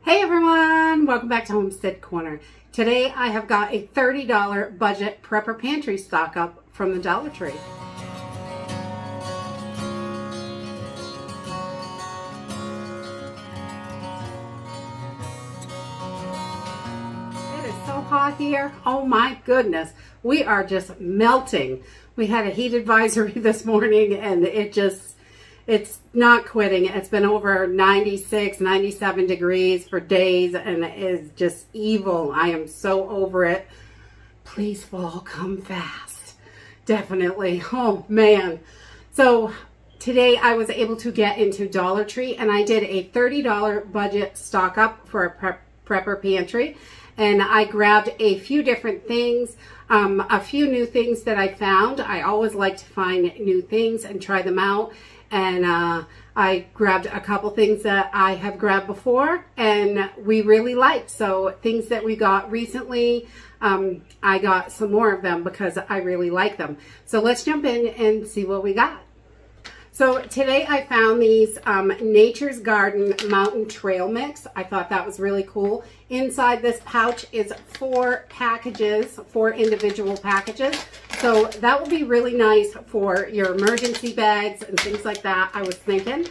Hey everyone, welcome back to Homestead Corner. Today I have got a $30 budget prepper pantry stock up from the Dollar Tree. It is so hot here. Oh my goodness, we are just melting. We had a heat advisory this morning and it's not quitting. It's been over 96, 97 degrees for days and it is just evil. I am so over it. Please fall, come fast. Definitely. Oh man. So today I was able to get into Dollar Tree and I did a $30 budget stock up for a prepper pantry. And I grabbed a few different things, a few new things that I found. I always like to find new things and try them out. And I grabbed a couple things that I have grabbed before and we really liked. So things that we got recently, I got some more of them because I really like them. So let's jump in and see what we got. So today I found these Nature's Garden Mountain Trail Mix. I thought that was really cool. Inside this pouch is 4 packages, 4 individual packages. So that will be really nice for your emergency bags and things like that, I was thinking.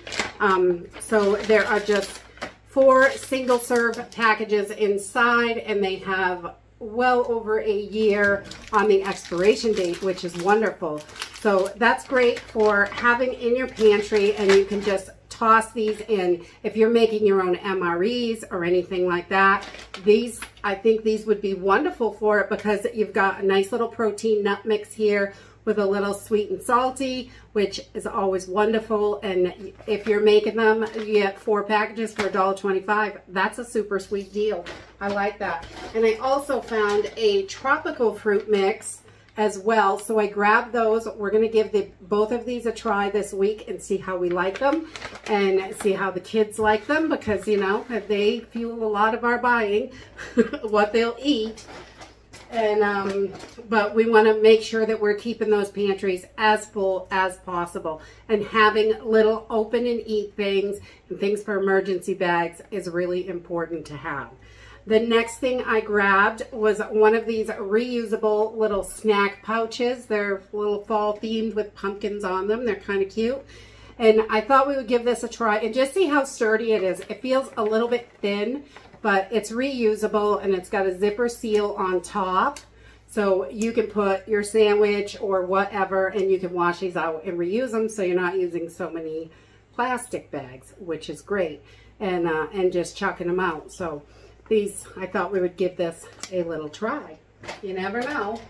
So there are just 4 single serve packages inside and they have well over a year on the expiration date, which is wonderful. So that's great for having in your pantry and you can just toss these in if you're making your own MREs or anything like that. I think these would be wonderful for it because you've got a nice little protein nut mix here with a little sweet and salty, which is always wonderful. And if you're making them, you get 4 packages for $1.25. That's a super sweet deal. I like that. And I also found a tropical fruit mix as well. So I grabbed those. We're going to give both of these a try this week and see how we like them and see how the kids like them because, you know, they fuel a lot of our buying, what they'll eat. And but we want to make sure that we're keeping those pantries as full as possible, and having little open and eat things and things for emergency bags is really important to have. The next thing I grabbed was one of these reusable little snack pouches. They're a little fall themed with pumpkins on them. They're kind of cute. And I thought we would give this a try and just see how sturdy it is. It feels a little bit thin, but it's reusable and it's got a zipper seal on top. So you can put your sandwich or whatever and you can wash these out and reuse them so you're not using so many plastic bags, which is great. And just chucking them out. So these, I thought we would give this a little try. You never know.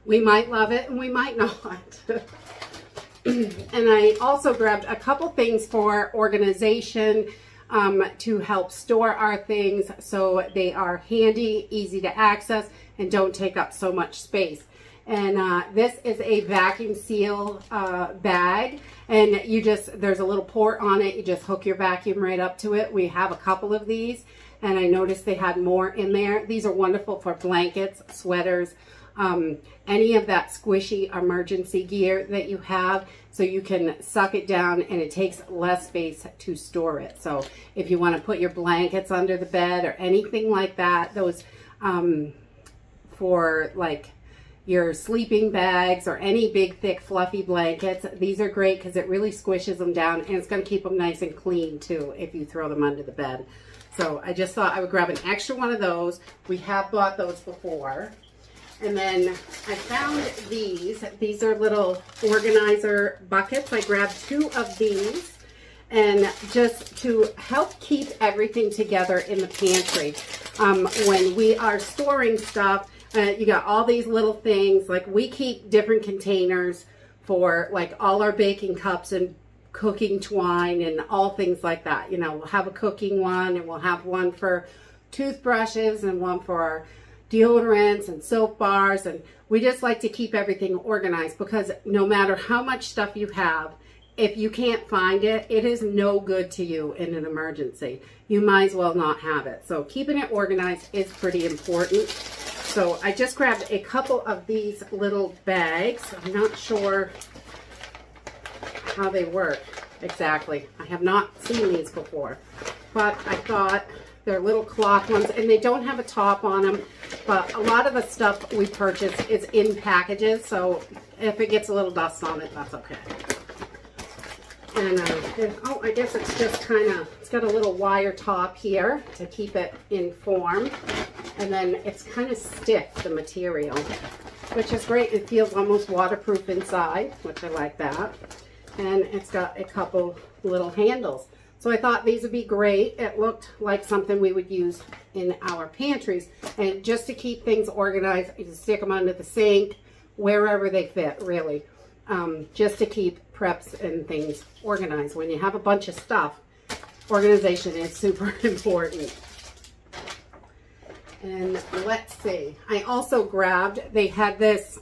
We might love it and we might not. And I also grabbed a couple things for organization to help store our things so they are handy, easy to access, and don't take up so much space. And this is a vacuum seal bag, and there's a little port on it. You just hook your vacuum right up to it. We have a couple of these, and I noticed they had more in there. These are wonderful for blankets, sweaters, any of that squishy emergency gear that you have, so you can suck it down and it takes less space to store it. So if you want to put your blankets under the bed or anything like that, those for like your sleeping bags or any big thick fluffy blankets, these are great because it really squishes them down and it's going to keep them nice and clean too if you throw them under the bed. So I just thought I would grab an extra one of those. We have bought those before. And then I found these. These are little organizer buckets. I grabbed 2 of these and just to help keep everything together in the pantry. When we are storing stuff, you got all these little things. Like we keep different containers for like all our baking cups and cooking twine and all things like that. You know, we'll have a cooking one and we'll have one for toothbrushes and one for our deodorants and soap bars, and we just like to keep everything organized because no matter how much stuff you have, if you can't find it, it is no good to you in an emergency. You might as well not have it. So keeping it organized is pretty important. So I just grabbed a couple of these little bags. I'm not sure how they work exactly. I have not seen these before. but I thought they're little cloth ones, and they don't have a top on them, but a lot of the stuff we purchase is in packages, so if it gets a little dust on it, that's okay. And oh, I guess it's just kind of, it's got a little wire top here to keep it in form, and then it's kind of stiff, the material, which is great. It feels almost waterproof inside, which I like that. And it's got a couple little handles. So I thought these would be great. It looked like something we would use in our pantries. And just to keep things organized, you can stick them under the sink, wherever they fit, really. Just to keep preps and things organized. When you have a bunch of stuff, organization is super important. And let's see, I also grabbed, they had this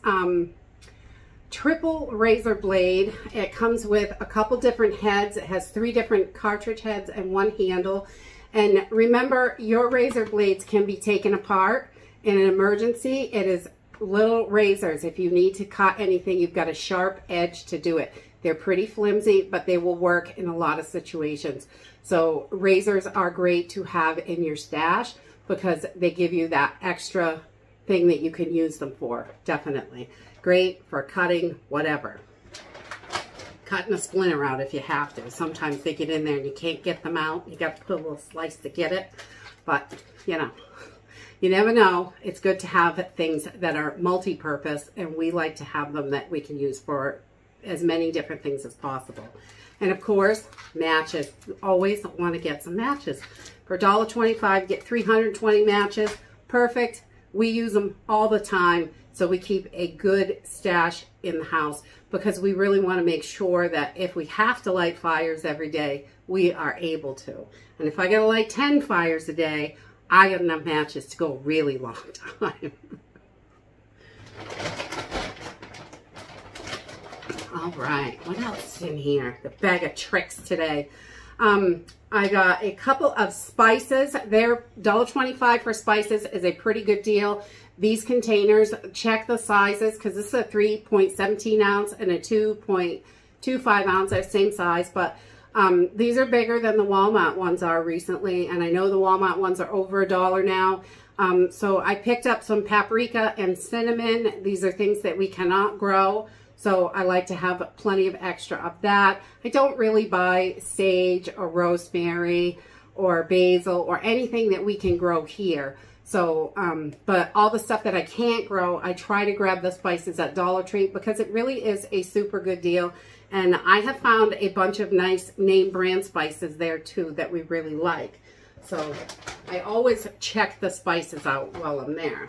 triple razor blade. It comes with a couple different heads. It has 3 different cartridge heads and 1 handle. And remember, your razor blades can be taken apart in an emergency. It is little razors. If you need to cut anything, you've got a sharp edge to do it. They're pretty flimsy, but they will work in a lot of situations. So razors are great to have in your stash because they give you that extra thing that you can use them for. Definitely great for cutting whatever, cutting a splinter out if you have to. Sometimes they get in there and you can't get them out. You got to put a little slice to get it, but you know, you never know. It's good to have things that are multi-purpose, and we like to have them that we can use for as many different things as possible. And of course, matches. You always want to get some matches. For $1.25, get 320 matches. Perfect. We use them all the time, so we keep a good stash in the house because we really want to make sure that if we have to light fires every day, we are able to. And if I got to light 10 fires a day, I got enough matches to go a really long time. All right, what else is in here? The bag of tricks today. I got a couple of spices. They're $1.25 for spices is a pretty good deal. These containers, check the sizes because this is a 3.17 ounce and a 2.25 ounce. They're same size, but these are bigger than the Walmart ones are recently, and I know the Walmart ones are over $1 now. So I picked up some paprika and cinnamon. These are things that we cannot grow, so I like to have plenty of extra of that. I don't really buy sage or rosemary or basil or anything that we can grow here. So, but all the stuff that I can't grow, I try to grab the spices at Dollar Tree because it really is a super good deal. And I have found a bunch of nice name brand spices there too that we really like. So I always check the spices out while I'm there.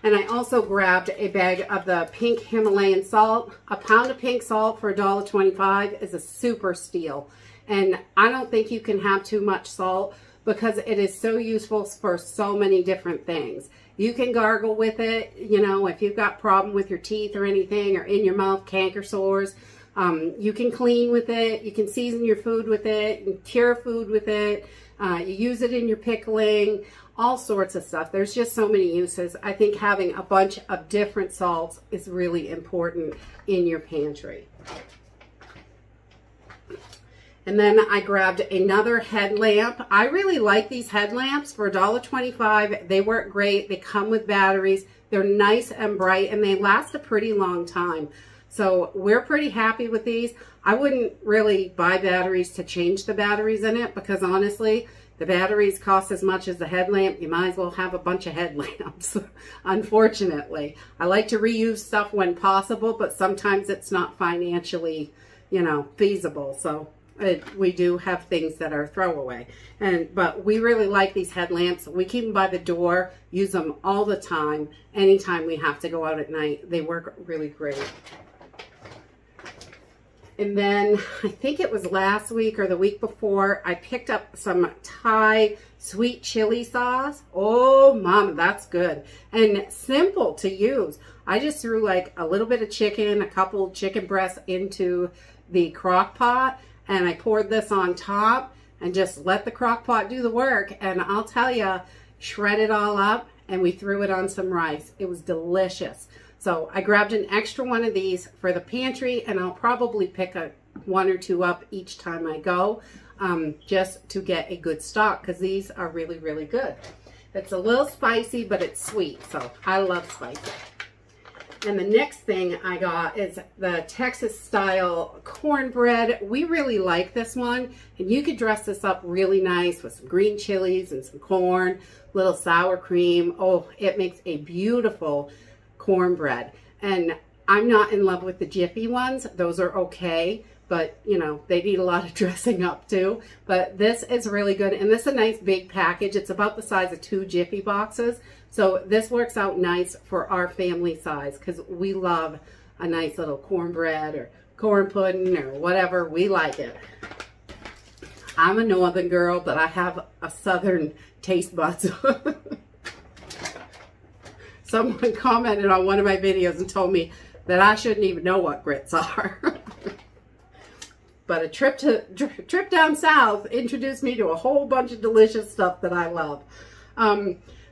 And I also grabbed a bag of the pink Himalayan salt. A pound of pink salt for $1.25 is a super steal. And I don't think you can have too much salt because it is so useful for so many different things. You can gargle with it, you know, if you've got problem with your teeth or anything, or in your mouth, canker sores. You can clean with it. You can season your food with it, and cure food with it. You use it in your pickling, all sorts of stuff. There's just so many uses. I think having a bunch of different salts is really important in your pantry. And then I grabbed another headlamp. I really like these headlamps for $1.25. They work great. They come with batteries. They're nice and bright, and they last a pretty long time. So we're pretty happy with these. I wouldn't really buy batteries to change the batteries in it because honestly, the batteries cost as much as the headlamp. You might as well have a bunch of headlamps, unfortunately. I like to reuse stuff when possible, but sometimes it's not financially, you know, feasible. So we do have things that are throwaway. But we really like these headlamps. We keep them by the door, use them all the time. Anytime we have to go out at night, they work really great. And then I think it was last week or the week before, I picked up some Thai sweet chili sauce. Oh, Mom, that's good. And simple to use. I just threw like a little bit of chicken, a couple chicken breasts into the crock pot, and I poured this on top and just let the crock pot do the work. And I'll tell you, shred it all up, and we threw it on some rice. It was delicious. So I grabbed an extra one of these for the pantry, and I'll probably pick one or two up each time I go. just to get a good stock, because these are really, really good. It's a little spicy, but it's sweet, so I love spicy. And the next thing I got is the Texas style cornbread. We really like this one, and you could dress this up really nice with some green chilies and some corn, little sour cream. Oh, it makes a beautiful cornbread. And I'm not in love with the Jiffy ones. Those are okay, but you know, they need a lot of dressing up too. But this is really good, and this is a nice big package. It's about the size of 2 Jiffy boxes. So this works out nice for our family size, because we love a nice little cornbread or corn pudding or whatever. We like it. I'm a northern girl, but I have a southern taste buds. Someone commented on one of my videos and told me that I shouldn't even know what grits are. But a trip down south introduced me to a whole bunch of delicious stuff that I love.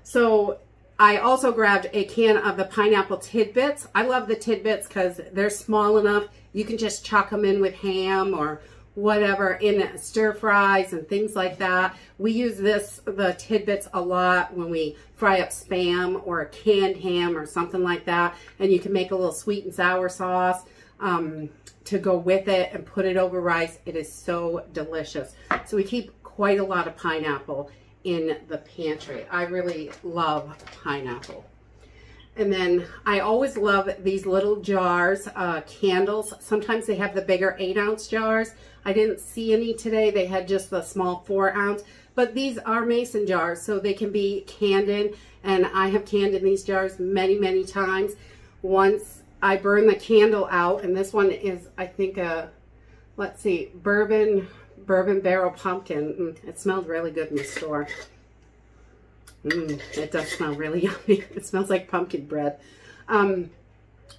So I also grabbed a can of the pineapple tidbits. I love the tidbits because they're small enough. You can just chuck them in with ham or whatever in stir fries and things like that. We use the tidbits a lot when we fry up Spam or a canned ham or something like that. And you can make a little sweet and sour sauce to go with it and put it over rice. It is so delicious. So we keep quite a lot of pineapple in the pantry. I really love pineapple. And then I always love these little jars, candles. Sometimes they have the bigger 8-ounce jars. I didn't see any today. They had just the small 4-ounce, but these are mason jars, so they can be canned in, and I have canned in these jars many, many times. Once I burn the candle out, and this one is, I think, let's see, bourbon barrel pumpkin. It smelled really good in the store. It does smell really yummy. It smells like pumpkin bread.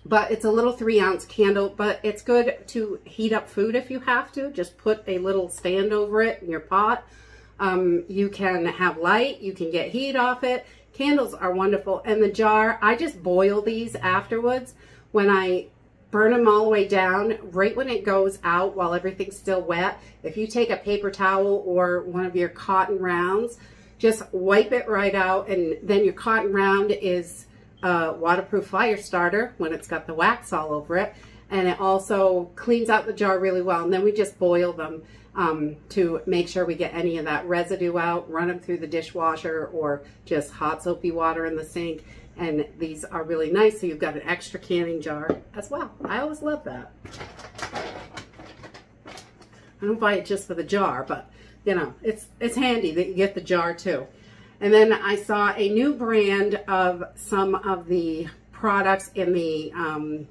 But it's a little 3-ounce candle, but it's good to heat up food if you have to. Just put a little stand over it in your pot. You can have light, you can get heat off it. Candles are wonderful. And the jar, I just boil these afterwards. When I burn them all the way down, right when it goes out while everything's still wet, if you take a paper towel or one of your cotton rounds, just wipe it right out, and then your cotton round is a waterproof fire starter when it's got the wax all over it, and it also cleans out the jar really well. And then we just boil them to make sure we get any of that residue out, run them through the dishwasher or just hot soapy water in the sink. And these are really nice, so you've got an extra canning jar as well. I always love that. I don't buy it just for the jar, but you know, it's handy that you get the jar too. And then I saw a new brand of some of the products in the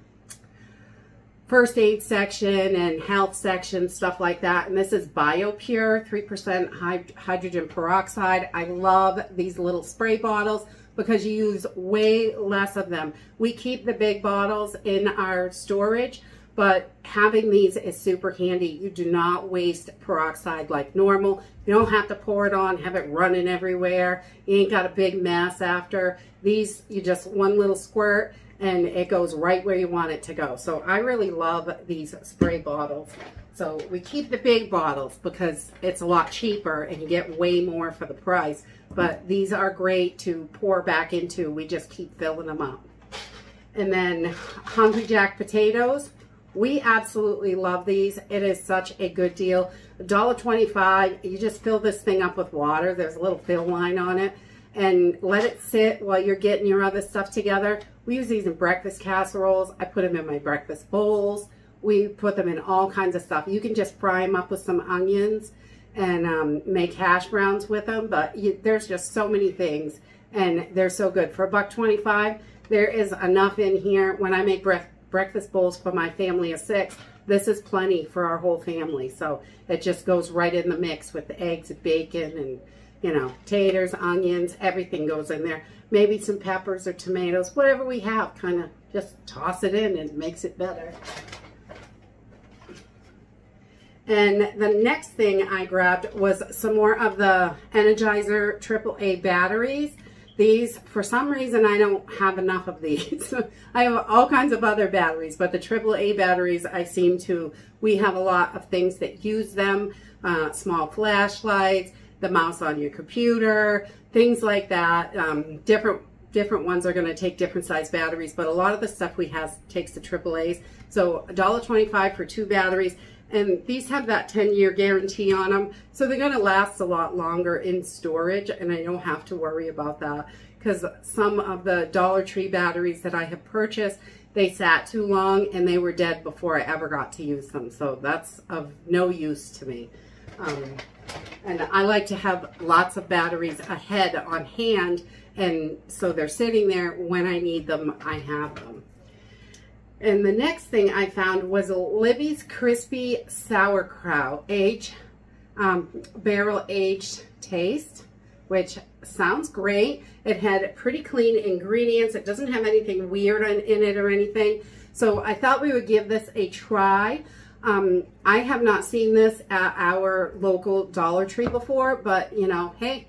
first aid section and health section, stuff like that. And this is BioPure, 3% hydrogen peroxide. I love these little spray bottles because you use way less of them. We keep the big bottles in our storage, but having these is super handy. You do not waste peroxide like normal. You don't have to pour it on, have it running everywhere. You ain't got a big mess after. These, you just one little squirt and it goes right where you want it to go. So I really love these spray bottles. So we keep the big bottles because it's a lot cheaper and you get way more for the price. But these are great to pour back into. We just keep filling them up. And then Hungry Jack potatoes. We absolutely love these. It is such a good deal. $1.25. You just fill this thing up with water. There's a little fill line on it. And let it sit while you're getting your other stuff together. We use these in breakfast casseroles. I put them in my breakfast bowls. We put them in all kinds of stuff. You can just fry them up with some onions and make hash browns with them. But there's just so many things. And they're so good. For $1.25, there is enough in here. When I make breakfast bowls for my family of 6, this is plenty for our whole family. So it just goes right in the mix with the eggs and bacon and, you know, taters, onions, everything goes in there. Maybe some peppers or tomatoes, whatever we have, kind of just toss it in and it makes it better. And the next thing I grabbed was some more of the Energizer AAA batteries. These, for some reason, I don't have enough of these. I have all kinds of other batteries, but the AAA batteries, we have a lot of things that use them. small flashlights, the mouse on your computer, things like that. Different ones are going to take different size batteries, but a lot of the stuff we have takes the AAAs. So $1.25 for 2 batteries, and these have that 10-year guarantee on them, so they're going to last a lot longer in storage, and I don't have to worry about that, because some of the Dollar Tree batteries that I have purchased, they sat too long and they were dead before I ever got to use them, so that's of no use to me. And I like to have lots of batteries ahead on hand, and so they're sitting there. When I need them, I have them. And the next thing I found was a Libby's Crispy Sauerkraut barrel aged taste, which sounds great. It had pretty clean ingredients. It doesn't have anything weird in it or anything. So I thought we would give this a try. I have not seen this at our local Dollar Tree before, but you know, hey,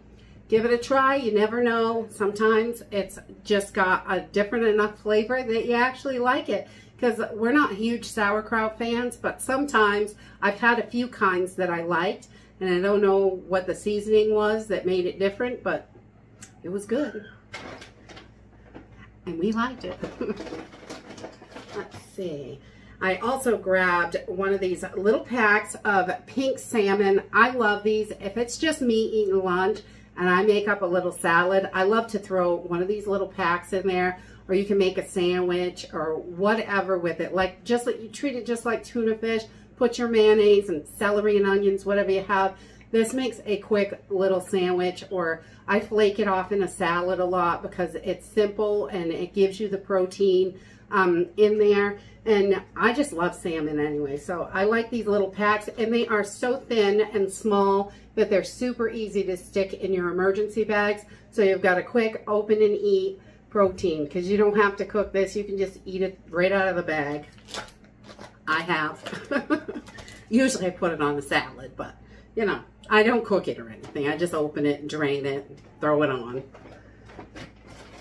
give it a try. You never know. Sometimes it's just got a different enough flavor that you actually like it. Because we're not huge sauerkraut fans, but sometimes I've had a few kinds that I liked, and I don't know what the seasoning was that made it different, but it was good. And we liked it. Let's see. I also grabbed one of these little packs of pink salmon. I love these. If it's just me eating lunch and I make up a little salad, I love to throw one of these little packs in there, or you can make a sandwich or whatever with it. Like you treat it just like tuna fish, put your mayonnaise and celery and onions, whatever you have. This makes a quick little sandwich, or I flake it off in a salad a lot because it's simple and it gives you the protein in there. And I just love salmon anyway, so I like these little packs, and they are so thin and small that they're super easy to stick in your emergency bags. So you've got a quick open and eat protein, because you don't have to cook this. You can just eat it right out of the bag. I have. Usually I put it on a salad, but you know, I don't cook it or anything. I just open it, drain it, throw it on.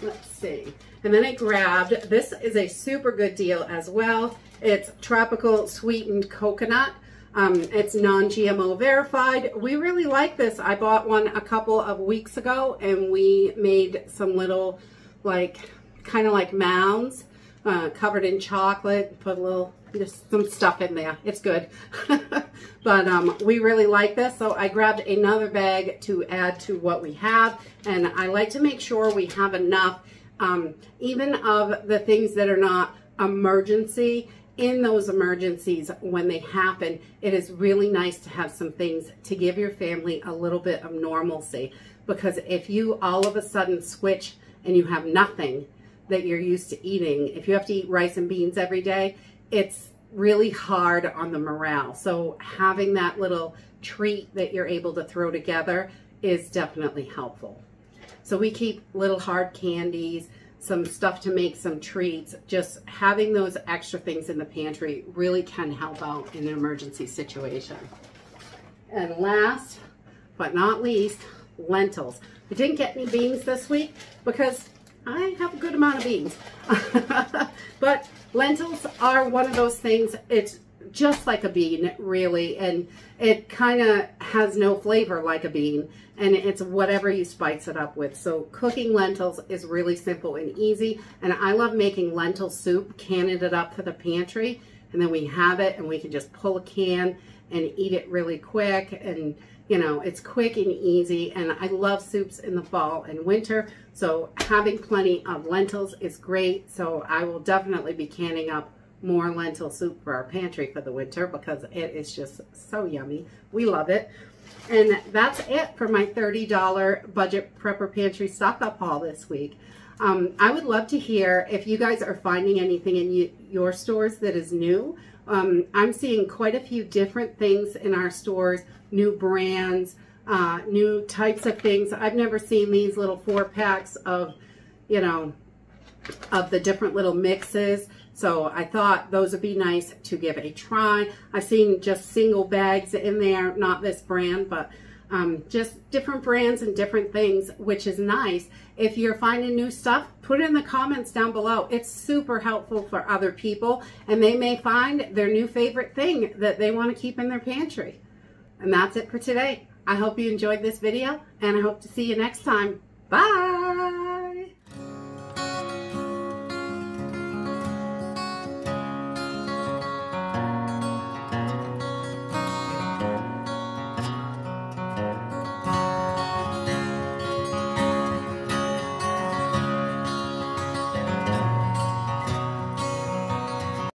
Let's see. And then I grabbed, this is a super good deal as well. It's tropical sweetened coconut. It's non-GMO verified. We really like this. I bought one a couple of weeks ago, and we made some little, like, kind of like mounds, covered in chocolate, put a little, just some stuff in there. It's good. But we really like this, so I grabbed another bag to add to what we have, and I like to make sure we have enough, even of the things that are not emergency. In those emergencies, when they happen, it is really nice to have some things to give your family a little bit of normalcy, because if you all of a sudden switch and you have nothing that you're used to eating, if you have to eat rice and beans every day, it's really hard on the morale. So having that little treat that you're able to throw together is definitely helpful. So we keep little hard candies, some stuff to make some treats. Just having those extra things in the pantry really can help out in an emergency situation. And last but not least, lentils. We didn't get any beans this week because I have a good amount of beans. But lentils are one of those things, it's just like a bean, really, and it kind of has no flavor like a bean, and it's whatever you spice it up with. So cooking lentils is really simple and easy, and I love making lentil soup, canning it up for the pantry, and then we have it, and we can just pull a can and eat it really quick, and you know, it's quick and easy. And I love soups in the fall and winter, so having plenty of lentils is great. So I will definitely be canning up more lentil soup for our pantry for the winter, because it is just so yummy. We love it. And that's it for my $30 budget prepper pantry stock up haul this week. I would love to hear if you guys are finding anything in your stores that is new. I'm seeing quite a few different things in our stores, new brands, new types of things. I've never seen these little 4-packs of, you know, of the different little mixes. So I thought those would be nice to give a try. I've seen just single bags in there, not this brand, but just different brands and different things, which is nice. If you're finding new stuff, put it in the comments down below. It's super helpful for other people, and they may find their new favorite thing that they want to keep in their pantry. And that's it for today. I hope you enjoyed this video, and I hope to see you next time. Bye!